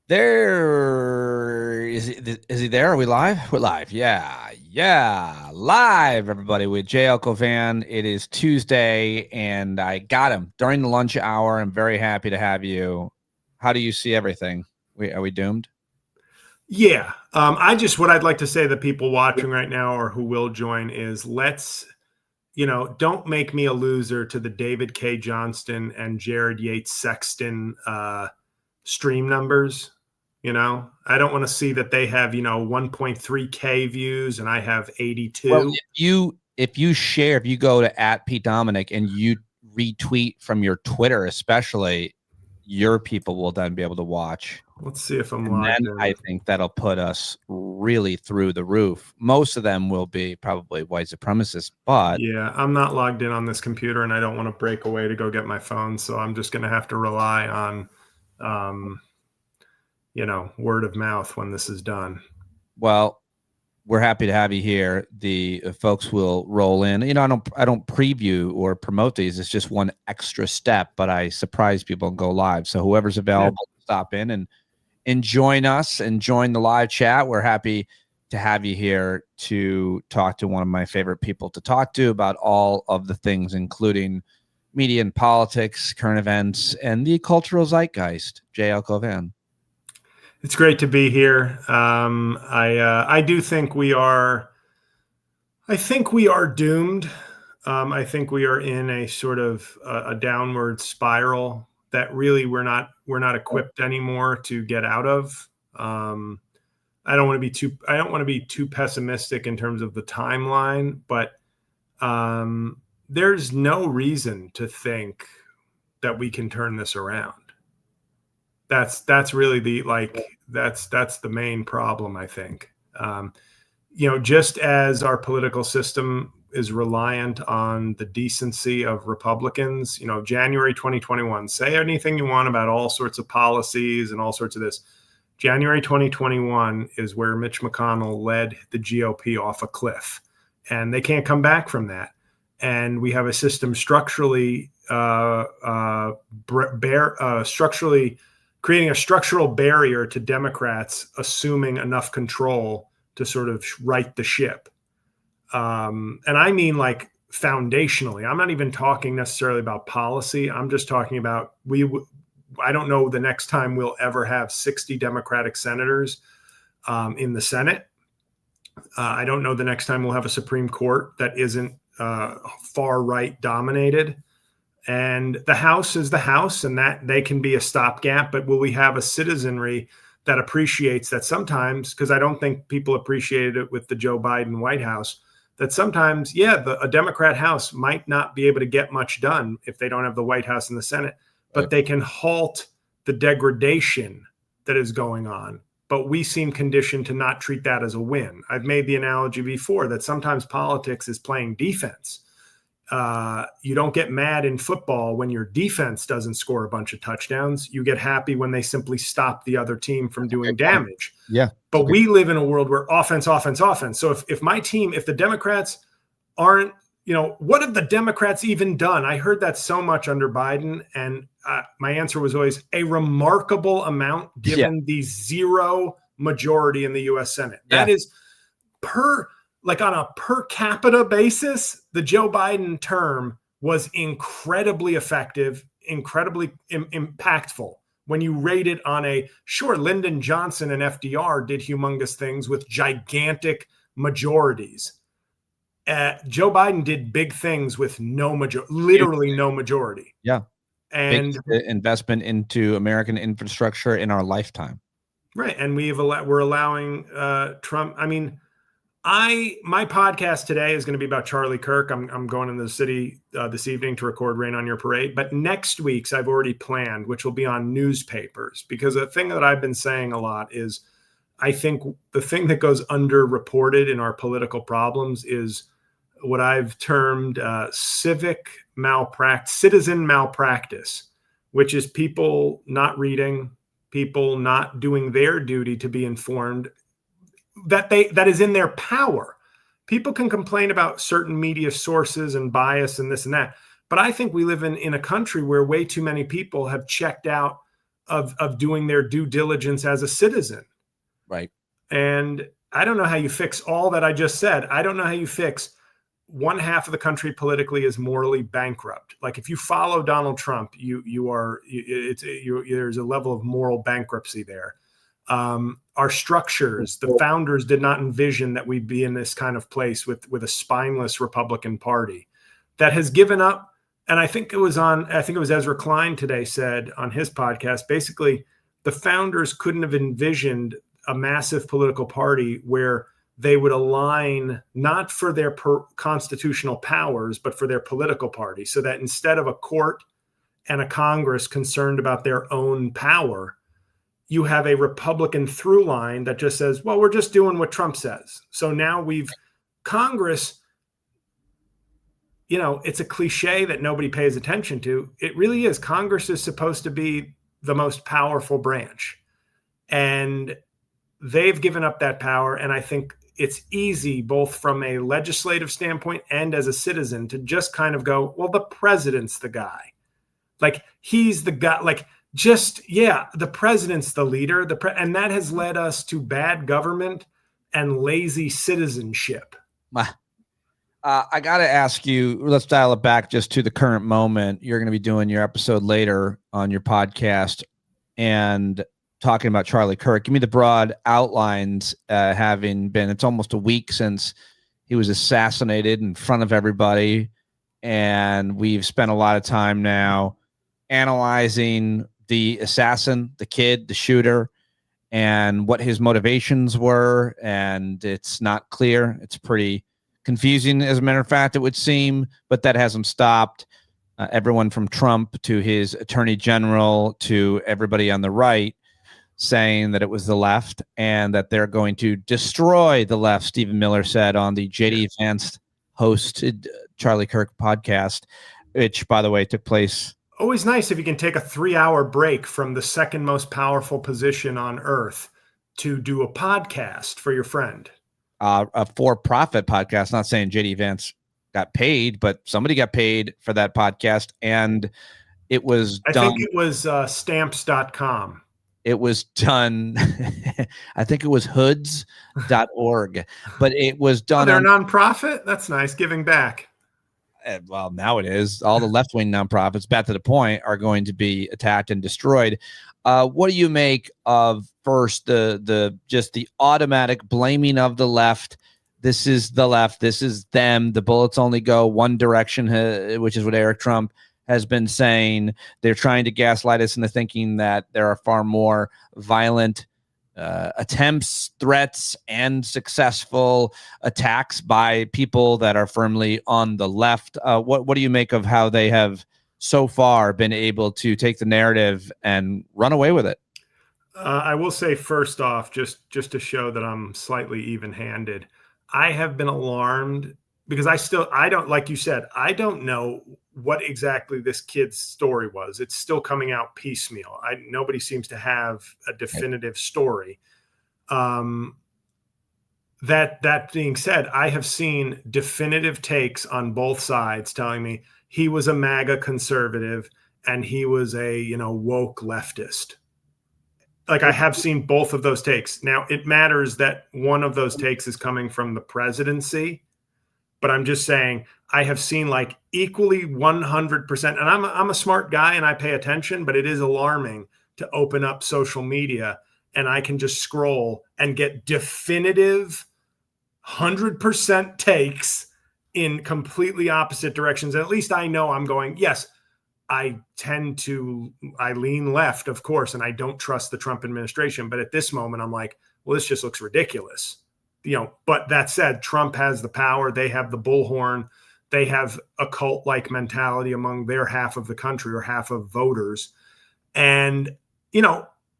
There is he, is he there? Are we live? We're live. Yeah. Live, everybody, with JL Cauvin. It is Tuesday, and I got him during the lunch hour. I'm very happy to have you. How do you see everything? Are we doomed? Yeah. What I'd like to say to people watching right now or who will join is don't make me a loser to the David K. Johnston and Jared Yates Sexton stream numbers. I don't want to see that they have, 1.3K views and I have 82. Well, if you go to @Pete Dominick and you retweet from your Twitter, especially, your people will then be able to watch. Let's see if I'm And logged then in. I think that'll put us really through the roof. Most of them will be probably white supremacists, but yeah, I'm not logged in on this computer and I don't want to break away to go get my phone. So I'm just going to have to rely on, word of mouth when this is done. Well, we're happy to have you here. The folks will roll in. I don't preview or promote these. It's just one extra step, but I surprise people and go live. So whoever's available, stop in and join us and join the live chat. We're happy to have you here to talk to one of my favorite people to talk to about all of the things, including media and politics, current events, and the cultural zeitgeist. JL Cauvin. It's great to be here. I do think we are. I think we are doomed. I think we are in a sort of a downward spiral that really we're not equipped anymore to get out of. I don't want to be too pessimistic in terms of the timeline, but there's no reason to think that we can turn this around. That's really that's the main problem, I think. Just as our political system is reliant on the decency of Republicans, January 2021, say anything you want about all sorts of policies and all sorts of this. January 2021 is where Mitch McConnell led the GOP off a cliff, and they can't come back from that. And we have a system structurally creating a structural barrier to Democrats assuming enough control to sort of right the ship. And I mean, like, foundationally. I'm not even talking necessarily about policy. I'm just talking about I don't know the next time we'll ever have 60 Democratic senators in the Senate. I don't know the next time we'll have a Supreme Court that isn't far right dominated. And the House is the House, and that they can be a stopgap. But will we have a citizenry that appreciates that sometimes, because I don't think people appreciated it with the Joe Biden White House, that sometimes, a Democrat House might not be able to get much done if they don't have the White House and the Senate, but they can halt the degradation that is going on. But we seem conditioned to not treat that as a win. I've made the analogy before that sometimes politics is playing defense. You don't get mad in football when your defense doesn't score a bunch of touchdowns. You get happy when they simply stop the other team from doing damage. Yeah. But we live in a world where offense. So if my team, if the Democrats aren't, what have the Democrats even done? I heard that so much under Biden. And my answer was always a remarkable amount given the zero majority in the U.S. Senate. That is on a per capita basis, the Joe Biden term was incredibly effective, incredibly impactful. When you rate it on Lyndon Johnson and FDR did humongous things with gigantic majorities. Joe Biden did big things with no majority. Yeah. And big investment into American infrastructure in our lifetime. Right. And we're allowing Trump. I mean, my podcast today is going to be about Charlie Kirk. I'm going into the city this evening to record Rain on Your Parade. But next week's I've already planned, which will be on newspapers, because the thing that I've been saying a lot is I think the thing that goes underreported in our political problems is what I've termed citizen malpractice, which is people not reading, people not doing their duty to be informed that is in their power. People can complain about certain media sources and bias and this and that, but I think we live in a country where way too many people have checked out of doing their due diligence as a citizen. Right. And I don't know how you fix all that I just said. I don't know how you fix one half of the country politically is morally bankrupt. Like if you follow Donald Trump, there's a level of moral bankruptcy there. Our structures, the founders did not envision that we'd be in this kind of place with a spineless Republican Party that has given up. And I think it was Ezra Klein today said on his podcast, basically the founders couldn't have envisioned a massive political party where they would align not for their constitutional powers, but for their political party. So that instead of a court and a Congress concerned about their own power, you have a Republican through line that just says, well, we're just doing what Trump says. So now Congress, it's a cliche that nobody pays attention to. It really is. Congress is supposed to be the most powerful branch. And they've given up that power. And I think it's easy, both from a legislative standpoint and as a citizen, to just kind of go, well, the president's the guy. Like, he's the guy. Like, the president's the leader. And that has led us to bad government and lazy citizenship. I got to ask you, let's dial it back just to the current moment. You're going to be doing your episode later on your podcast and talking about Charlie Kirk. Give me the broad outlines, it's almost a week since he was assassinated in front of everybody. And we've spent a lot of time now analyzing the assassin, the kid, the shooter, and what his motivations were. And it's not clear. It's pretty confusing, as a matter of fact, it would seem, but that hasn't stopped everyone from Trump to his attorney general to everybody on the right saying that it was the left and that they're going to destroy the left, Stephen Miller said on the J.D. Vance hosted Charlie Kirk podcast, which, by the way, took place. Always nice if you can take a 3-hour break from the second most powerful position on earth to do a podcast for your friend. A for-profit podcast, not saying J.D. Vance got paid, but somebody got paid for that podcast, and it was done. I think it was stamps.com. It was done. I think it was hoods.org, but it was done. They're a nonprofit. That's nice. Giving back. Well, now it is. All the left-wing nonprofits, back to the point, are going to be attacked and destroyed. What do you make of first the automatic blaming of the left? This is the left. This is them. The bullets only go one direction, which is what Eric Trump has been saying. They're trying to gaslight us into thinking that there are far more violent attempts, threats, and successful attacks by people that are firmly on the left. What do you make of how they have so far been able to take the narrative and run away with it? I will say, first off, just to show that I'm slightly even-handed, I have been alarmed because I don't, like you said, I don't know what exactly this kid's story was. It's still coming out piecemeal. Nobody seems to have a definitive story. That being said, I have seen definitive takes on both sides telling me he was a MAGA conservative and he was a, woke leftist. Like, I have seen both of those takes. Now, it matters that one of those takes is coming from the presidency, but I'm just saying I have seen like equally 100%. And I'm a smart guy and I pay attention, but it is alarming to open up social media and I can just scroll and get definitive 100% takes in completely opposite directions. And at least I know I'm going, yes, I lean left, of course, and I don't trust the Trump administration. But at this moment, I'm like, well, this just looks ridiculous. But that said, Trump has the power. They have the bullhorn. They have a cult-like mentality among their half of the country or half of voters. And,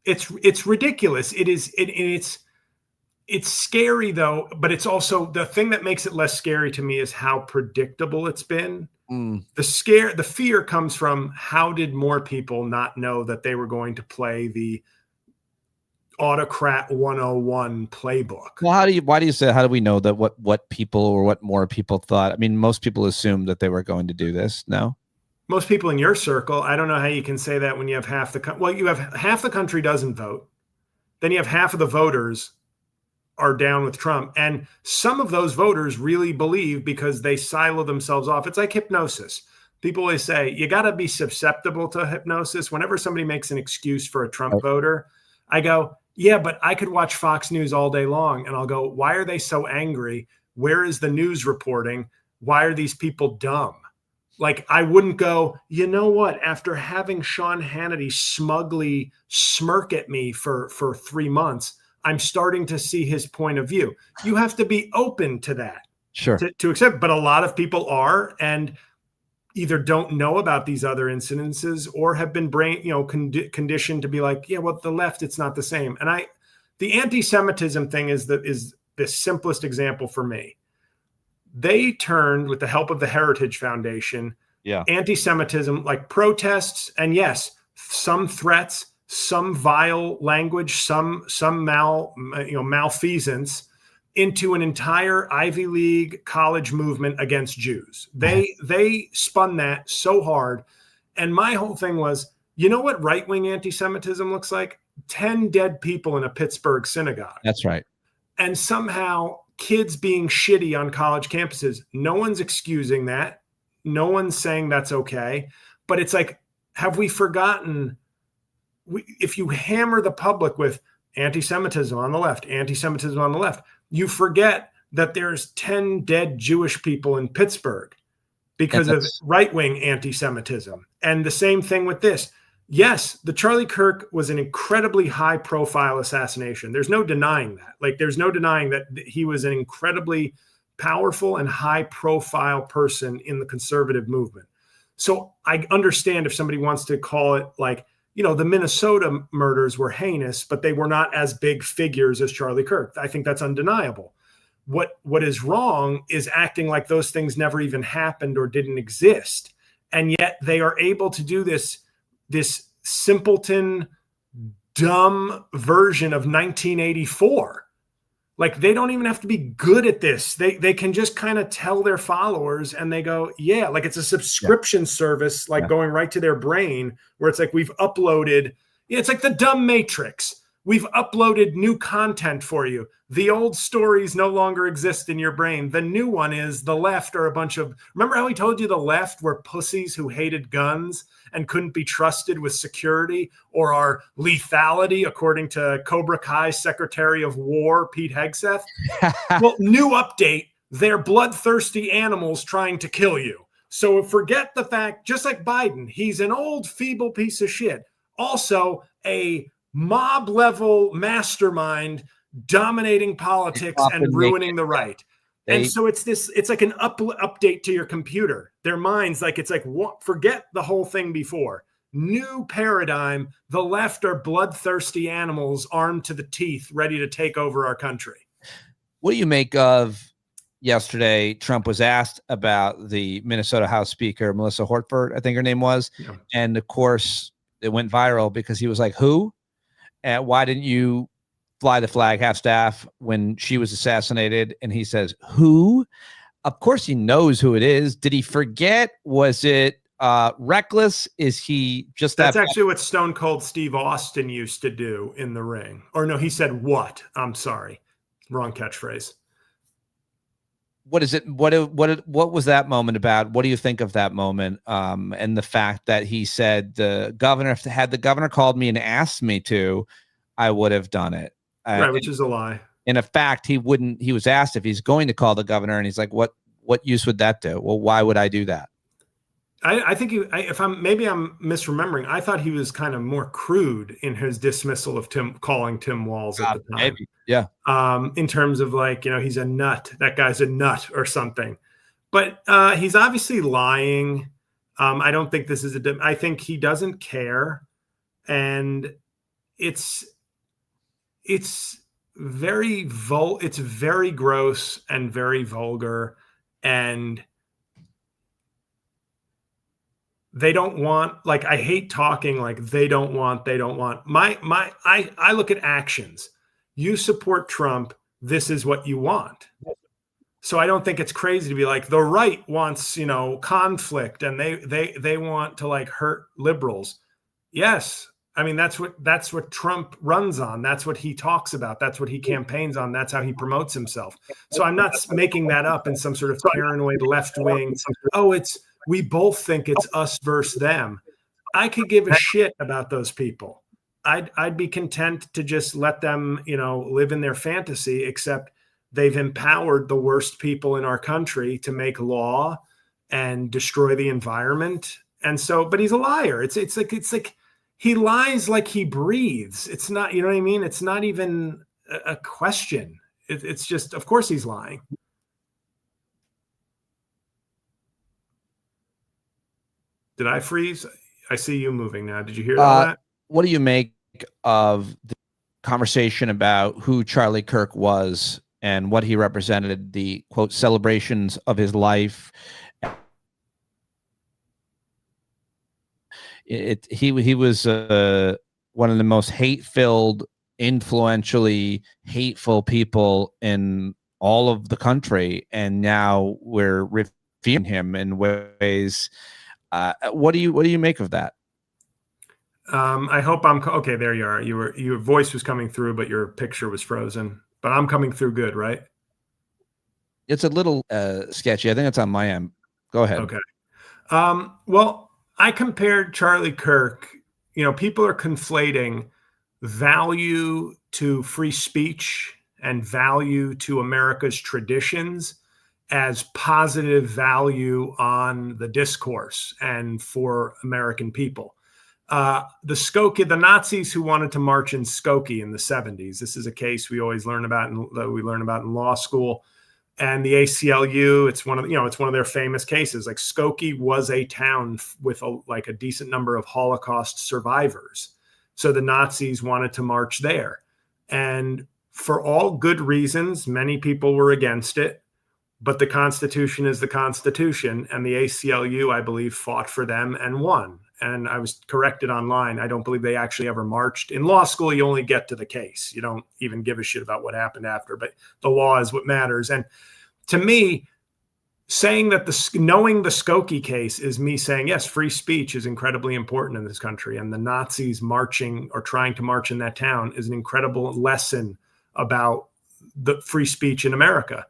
it's ridiculous. It's scary, though, but it's also the thing that makes it less scary to me is how predictable it's been. The fear comes from how did more people not know that they were going to play the autocrat 101 playbook? Well, why do you say, how do we know that what people or what more people thought? I mean, most people assumed that they were going to do this. No. most people in your circle, I don't know how you can say that when you have you have half the country doesn't vote. Then you have half of the voters are down with Trump. And some of those voters really believe, because they silo themselves off. It's like hypnosis. People always say, you got to be susceptible to hypnosis. Whenever somebody makes an excuse for a Trump voter, I go, yeah, but I could watch Fox News all day long. And I'll go, why are they so angry? Where is the news reporting? Why are these people dumb? Like, I wouldn't go, you know what, after having Sean Hannity smugly smirk at me for 3 months, I'm starting to see his point of view. You have to be open to that. Sure. To accept. But a lot of people are, and either don't know about these other incidences or have been conditioned to be like, yeah, well, the left, it's not the same. And the anti-Semitism thing is the simplest example for me. They turned, with the help of the Heritage Foundation, anti-Semitism, like protests, and yes, some threats, some vile language, some malfeasance, into an entire Ivy League college movement against Jews. They spun that so hard. And my whole thing was, you know what right-wing anti-Semitism looks like? 10 dead people in a Pittsburgh synagogue. That's right. And somehow kids being shitty on college campuses. No one's excusing that. No one's saying that's okay. But it's like, have we forgotten? If you hammer the public with anti-Semitism on the left, anti-Semitism on the left, you forget that there's 10 dead Jewish people in Pittsburgh because of right-wing anti-Semitism. And the same thing with this. Yes, the Charlie Kirk was an incredibly high-profile assassination. There's no denying that. Like, there's no denying that he was an incredibly powerful and high-profile person in the conservative movement. So I understand if somebody wants to call it like, the Minnesota murders were heinous, but they were not as big figures as Charlie Kirk. I think that's undeniable. What is wrong is acting like those things never even happened or didn't exist. And yet they are able to do this simpleton, dumb version of 1984. Like, they don't even have to be good at this. They can just kind of tell their followers, and they go, yeah, like it's a subscription service, like going right to their brain, where it's like, we've uploaded, it's like the dumb Matrix. We've uploaded new content for you. The old stories no longer exist in your brain. The new one is the left are a bunch of, remember how he told you the left were pussies who hated guns and couldn't be trusted with security or our lethality, according to Cobra Kai's Secretary of War, Pete Hegseth? Well, new update, they're bloodthirsty animals trying to kill you. So forget the fact, just like Biden, he's an old, feeble piece of shit. Also a mob level mastermind dominating politics and ruining the right. And so it's like an update to your computer. Their minds, like, it's like, what? Forget the whole thing before. New paradigm. The left are bloodthirsty animals armed to the teeth, ready to take over our country. What do you make of yesterday? Trump was asked about the Minnesota House Speaker, Melissa Hortford, I think her name was. Yeah. And of course, it went viral because he was like, who? And why didn't you fly the flag half-staff when she was assassinated? And he says, who? Of course he knows who it is. Did he forget? Was it reckless? Is he just That's actually what Stone Cold Steve Austin used to do in the ring. Or no, he said what? I'm sorry. Wrong catchphrase. What is it? What was that moment about? What do you think of that moment? And the fact that he said had the governor called me and asked me to, I would have done it. Right, which is a lie. In fact, he wouldn't. He was asked if he's going to call the governor, and he's like, "What use would that do? Well, why would I do that?" I think I'm misremembering. I thought he was kind of more crude in his dismissal of calling Tim Walz at the time. Maybe. Yeah. In terms of like, he's a nut. That guy's a nut or something. But he's obviously lying. I don't think this is I think he doesn't care, and it's very gross and very vulgar, and they don't want, like, I hate talking like they don't want. I look at actions. You support Trump, this is what you want. So I don't think it's crazy to be like, the right wants, conflict, and they want to like hurt liberals. Yes. I mean, that's what Trump runs on. That's what he talks about. That's what he campaigns on. That's how he promotes himself. So I'm not making that up in some sort of paranoid left wing. Oh, we both think it's us versus them. I could give a shit about those people. I'd be content to just let them, live in their fantasy, except they've empowered the worst people in our country to make law and destroy the environment. And so, but he's a liar. It's like he lies like he breathes. It's not, you know what I mean? It's not even a question. It's just, of course he's lying. Did I freeze? I see you moving now. Did you hear all that? What do you make of the conversation about who Charlie Kirk was and what he represented, the quote celebrations of his life? He was one of the most hate-filled, influentially hateful people in all of the country, and now we're reviewing him in ways. What do you make of that? I hope I'm okay. There you are. Your voice was coming through, but your picture was frozen. But I'm coming through good, right? It's a little sketchy. I think it's on my end. Go ahead. Okay. Well, I compared Charlie Kirk. People are conflating value to free speech and value to America's traditions as positive value on the discourse and for American people. The Nazis who wanted to march in Skokie in the 70s. This is a case we always learn about, we learn about in law school. And the ACLU, it's one of their famous cases. Like Skokie was a town with a decent number of Holocaust survivors. So the Nazis wanted to march there. And for all good reasons, many people were against it. But the Constitution is the Constitution. And the ACLU, I believe, fought for them and won. And I was corrected online. I don't believe they actually ever marched. In law school, you only get to the case. You don't even give a shit about what happened after, but the law is what matters. And to me, saying that knowing the Skokie case is me saying, yes, free speech is incredibly important in this country. And the Nazis marching or trying to march in that town is an incredible lesson about the free speech in America.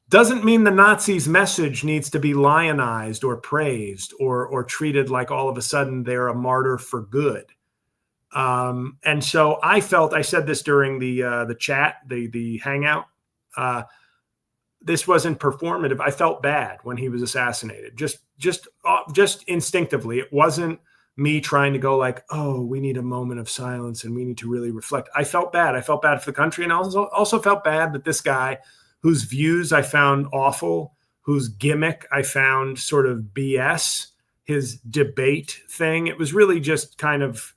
Doesn't mean the Nazis' message needs to be lionized or praised or treated like all of a sudden they're a martyr for good. And so I said this during the chat, the hangout. This wasn't performative. I felt bad when he was assassinated, just instinctively. It wasn't me trying to go like, oh, we need a moment of silence and we need to really reflect. I felt bad. I felt bad for the country, and I also felt bad that this guy, whose views I found awful, whose gimmick I found sort of BS, his debate thing. It was really just kind of,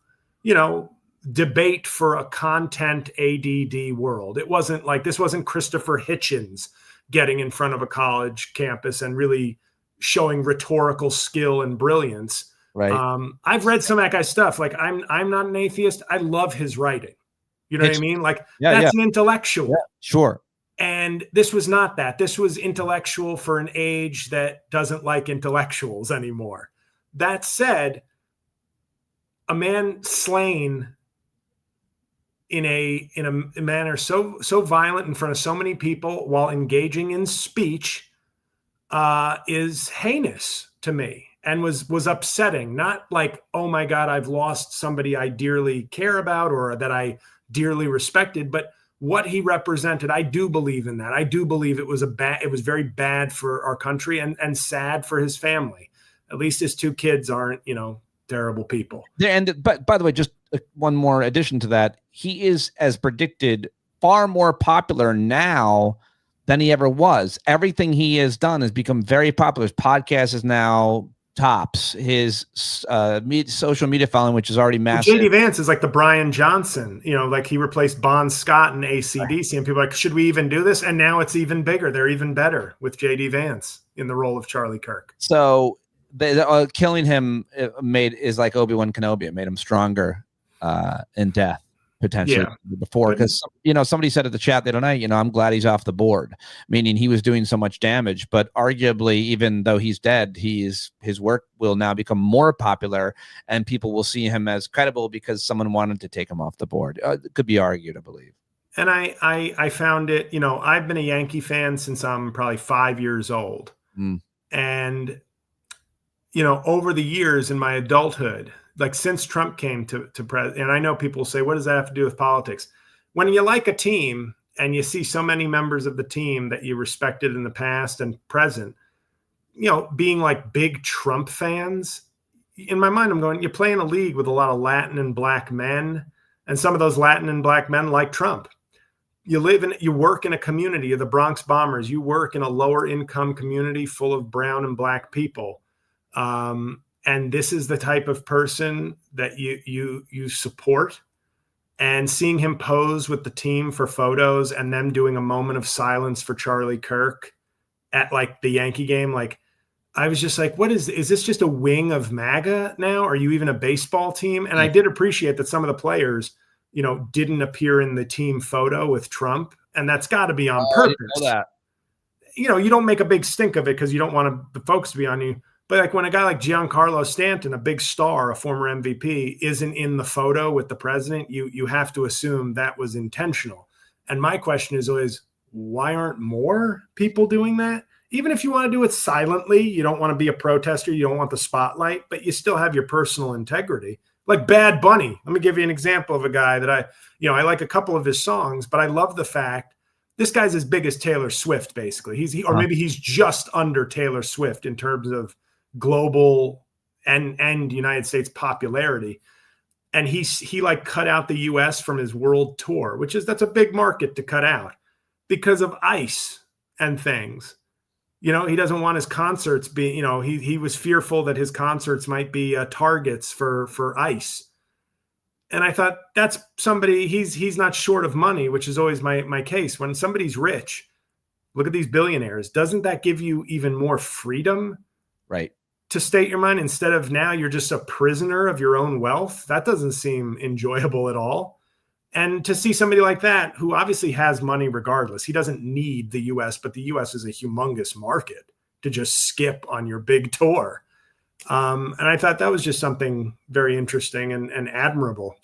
debate for a content ADD world. It wasn't like, this wasn't Christopher Hitchens getting in front of a college campus and really showing rhetorical skill and brilliance. Right. I've read some of that guy's stuff. Like I'm not an atheist. I love his writing. You know what I mean? Like that's an intellectual. Yeah, sure. And this was not that. This was intellectual for an age that doesn't like intellectuals anymore. That said, a man slain in a manner so violent in front of so many people while engaging in speech is heinous to me and was upsetting. Not like, oh my God, I've lost somebody I dearly care about or that I dearly respected, but what he represented, I do believe in that. I do believe it was very bad for our country and sad for his family. At least his two kids aren't, terrible people. But by the way, just one more addition to that, he is, as predicted, far more popular now than he ever was. Everything he has done has become very popular. His podcast is now tops. His social media following, which is already massive. JD Vance is like the Brian Johnson, like he replaced Bon Scott in AC/DC, and people are like, should we even do this? And now it's even bigger. They're even better with JD Vance in the role of Charlie Kirk. So killing him is like Obi-Wan Kenobi. It made him stronger in death. potentially Yeah. before, because somebody said at the chat the other night, I'm glad he's off the board, meaning he was doing so much damage. But arguably, even though he's dead, his work will now become more popular, and people will see him as credible because someone wanted to take him off the board. It could be argued, I believe. And I found it, I've been a Yankee fan since I'm probably 5 years old. And, over the years in my adulthood, like since Trump came to president, and I know people say, what does that have to do with politics? When you like a team and you see so many members of the team that you respected in the past and present, being like big Trump fans, in my mind, I'm going, you play in a league with a lot of Latin and black men, and some of those Latin and black men like Trump. You work in a community of the Bronx Bombers. You work in a lower income community full of brown and black people. And this is the type of person that you support. And seeing him pose with the team for photos and them doing a moment of silence for Charlie Kirk at like the Yankee game, like I was just like, is this just a wing of MAGA now? Are you even a baseball team? And I did appreciate that some of the players, didn't appear in the team photo with Trump. And that's got to be on purpose. I didn't know that. You don't make a big stink of it because you don't want the focus to be on you. But like when a guy like Giancarlo Stanton, a big star, a former MVP, isn't in the photo with the president, you have to assume that was intentional. And my question is always, why aren't more people doing that? Even if you want to do it silently, you don't want to be a protester, you don't want the spotlight, but you still have your personal integrity. Like Bad Bunny. Let me give you an example of a guy that I like a couple of his songs, but I love the fact this guy's as big as Taylor Swift, basically. Maybe he's just under Taylor Swift in terms of global and United States popularity. And he like cut out the US from his world tour, that's a big market to cut out because of ICE and things. He doesn't want his concerts being, he was fearful that his concerts might be targets for ICE. And I thought that's somebody, he's not short of money, which is always my case. When somebody's rich, look at these billionaires. Doesn't that give you even more freedom? Right. To state your mind instead of now you're just a prisoner of your own wealth? That doesn't seem enjoyable at all. And to see somebody like that, who obviously has money regardless, he doesn't need the US, but the US is a humongous market to just skip on your big tour. And I thought that was just something very interesting and admirable,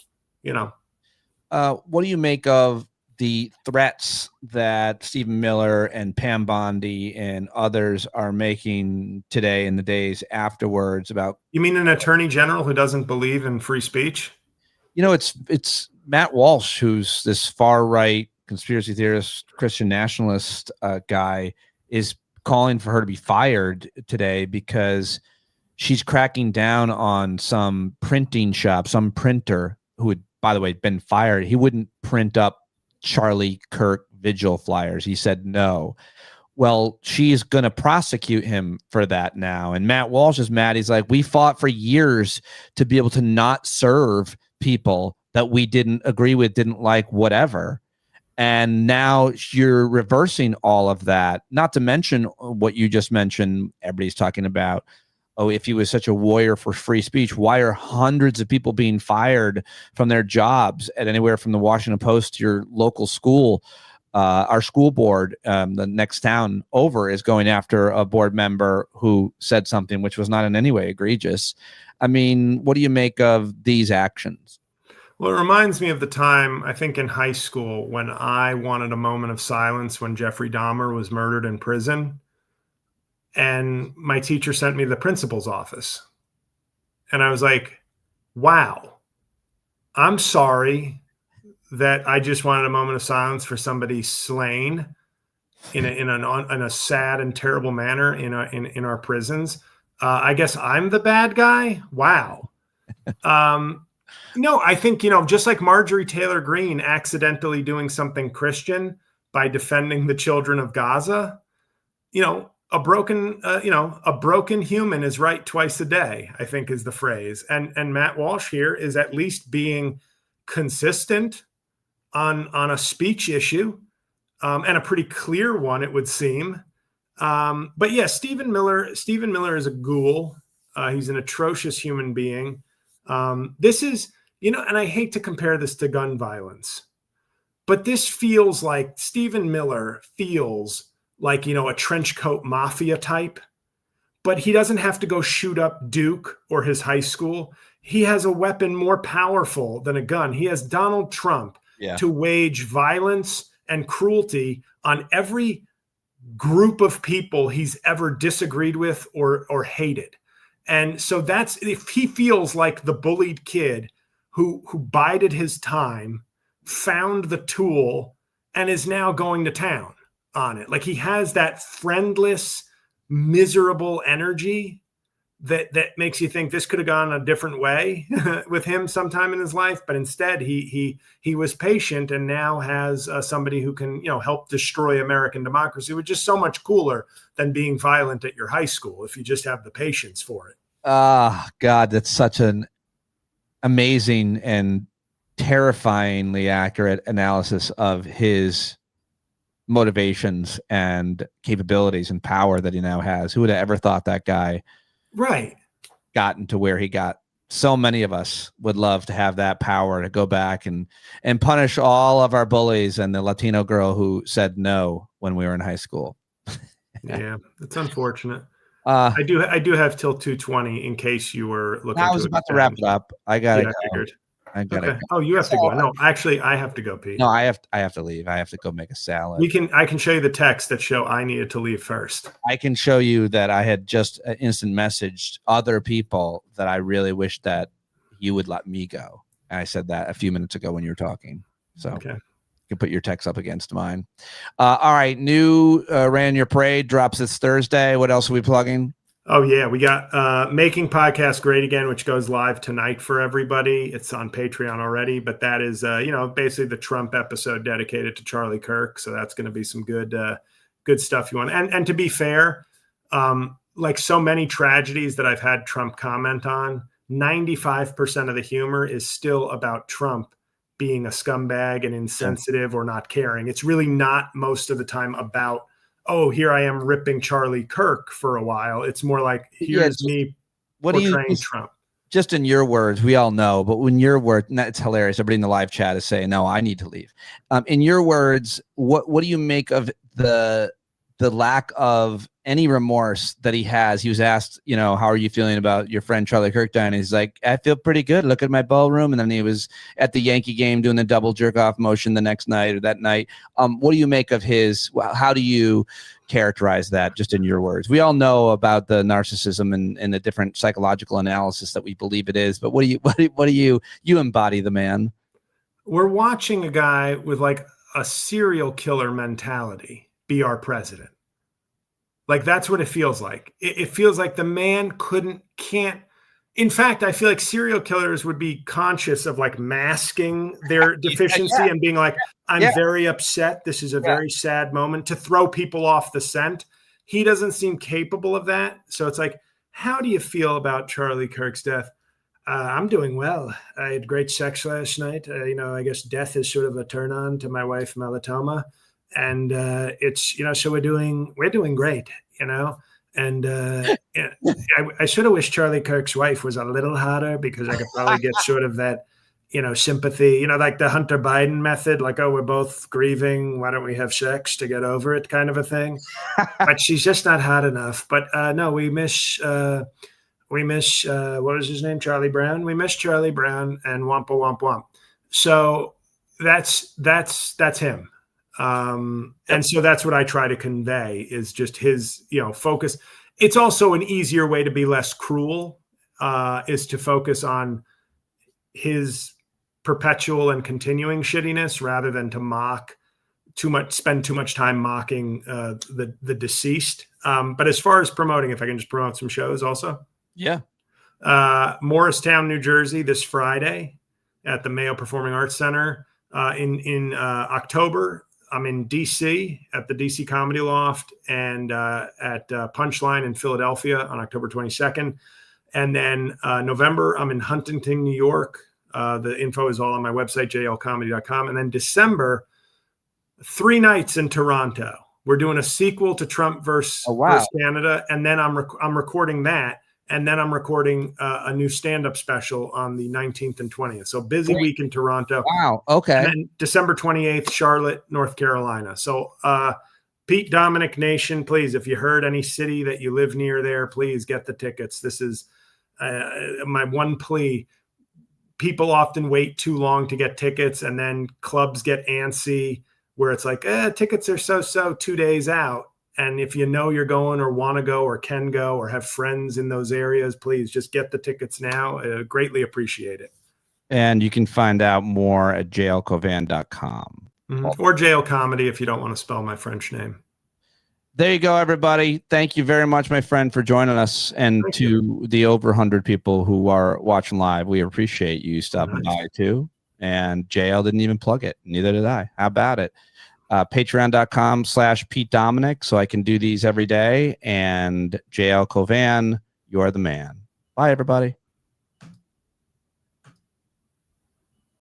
What do you make of the threats that Stephen Miller and Pam Bondi and others are making today in the days afterwards about? You mean an attorney general who doesn't believe in free speech? It's Matt Walsh, who's this far right conspiracy theorist, Christian nationalist guy, is calling for her to be fired today because she's cracking down on some printing shop, some printer who had, by the way, been fired. He wouldn't print up Charlie Kirk vigil flyers. He said no. Well, she's going to prosecute him for that now. And Matt Walsh is mad. He's like, we fought for years to be able to not serve people that we didn't agree with, didn't like, whatever. And now you're reversing all of that. Not to mention what you just mentioned, everybody's talking about, oh, if he was such a warrior for free speech, why are hundreds of people being fired from their jobs at anywhere from the Washington Post to your local school? Our school board, the next town over, is going after a board member who said something which was not in any way egregious. I mean, what do you make of these actions? Well, it reminds me of the time, I think in high school, when I wanted a moment of silence when Jeffrey Dahmer was murdered in prison. And my teacher sent me to the principal's office. And I was like, wow, I'm sorry that I just wanted a moment of silence for somebody slain in a sad and terrible manner in our prisons. I guess I'm the bad guy. Wow. No, I think, just like Marjorie Taylor Greene accidentally doing something Christian by defending the children of Gaza, a broken human is right twice a day, I think is the phrase. And Matt Walsh here is at least being consistent on a speech issue, and a pretty clear one, it would seem. But yeah, Stephen Miller is a ghoul. He's an atrocious human being. This is, and I hate to compare this to gun violence, but this feels like Stephen Miller feels like, a trench coat mafia type, but he doesn't have to go shoot up Duke or his high school. He has a weapon more powerful than a gun. He has Donald Trump to wage violence and cruelty on every group of people he's ever disagreed with or hated. And so that's, if he feels like the bullied kid who bided his time, found the tool, and is now going to town on it. Like, he has that friendless, miserable energy that makes you think this could have gone a different way with him sometime in his life. But instead he was patient and now has somebody who can, help destroy American democracy, which is so much cooler than being violent at your high school if you just have the patience for it. God, that's such an amazing and terrifyingly accurate analysis of his motivations and capabilities and power that he now has. Who would have ever thought that guy gotten to where he got? So many of us would love to have that power to go back and punish all of our bullies and the Latino girl who said no when we were in high school. Yeah, it's unfortunate. I do have till 2:20 in case you were looking. I was about to wrap it up. I gotta go. I gotta go. Oh, you have to go. No, actually, I have to go, Pete. No, I have to leave. I have to go make a salad. I can show you the text that show I needed to leave first. I can show you that I had just instant messaged other people that I really wish that you would let me go. And I said that a few minutes ago when you were talking. So you can put your text up against mine. All right. New Ran Your Parade drops this Thursday. What else are we plugging? Oh, yeah. We got Making Podcast Great Again, which goes live tonight for everybody. It's on Patreon already, but that is, basically the Trump episode dedicated to Charlie Kirk. So that's going to be some good stuff you want. And to be fair, like so many tragedies that I've had Trump comment on, 95% of the humor is still about Trump being a scumbag and insensitive or not caring. It's really not most of the time about, oh, here I am ripping Charlie Kirk for a while. It's more like, here's me portraying Trump. Just in your words, we all know, but when your words, it's hilarious. Everybody in the live chat is saying, no, I need to leave. In your words, what do you make of the lack of any remorse that he has? He was asked, how are you feeling about your friend Charlie Kirk dying? He's like, I feel pretty good. Look at my ballroom. And then he was at the Yankee game doing the double jerk off motion the next night or that night. What do you make of how do you characterize that, just in your words? We all know about the narcissism and the different psychological analysis that we believe it is, but what do you embody the man? We're watching a guy with like a serial killer mentality be our president. Like, that's what it feels like. It feels like the man can't. In fact, I feel like serial killers would be conscious of like masking their deficiency and being like, I'm very upset. This is a very sad moment, to throw people off the scent. He doesn't seem capable of that. So it's like, how do you feel about Charlie Kirk's death? I'm doing well. I had great sex last night. I guess death is sort of a turn on to my wife, Melatoma. And it's, so we're doing great, and I sort of wish Charlie Kirk's wife was a little hotter, because I could probably get sort of that, sympathy, like the Hunter Biden method, like, oh, we're both grieving, why don't we have sex to get over it, kind of a thing. But she's just not hot enough. But no, we miss what was his name? Charlie Brown. We miss Charlie Brown and Wampa Womp Womp. So that's him. And so that's what I try to convey, is just his, focus. It's also an easier way to be less cruel, is to focus on his perpetual and continuing shittiness rather than to spend too much time mocking the deceased. But as far as promoting, if I can just promote some shows also. Yeah. Morristown, New Jersey, this Friday at the Mayo Performing Arts Center. In October, I'm in DC at the DC Comedy Loft, and at Punchline in Philadelphia on October 22nd. And then November, I'm in Huntington, New York. The info is all on my website, jlcomedy.com. And then December, 3 nights in Toronto. We're doing a sequel to Trump versus Canada. And then I'm recording that And then I'm recording a new stand-up special on the 19th and 20th. So busy week in Toronto. Wow. Okay. And then December 28th, Charlotte, North Carolina. So Pete Dominick Nation, please, if you heard any city that you live near there, please get the tickets. This is my one plea. People often wait too long to get tickets, and then clubs get antsy where it's like, tickets are so 2 days out. And if you know you're going or want to go or can go or have friends in those areas, please just get the tickets now. Greatly appreciate it. And you can find out more at jlcauvin.com. Or Jail Comedy if you don't want to spell my French name. There you go, everybody. Thank you very much, my friend, for joining us. And Thank to you. the over 100 people who are watching live, we appreciate you stopping by too. And JL didn't even plug it. Neither did I. How about it? Patreon.com/Pete Dominick, so I can do these every day. And JL Cauvin, you're the man. Bye, everybody.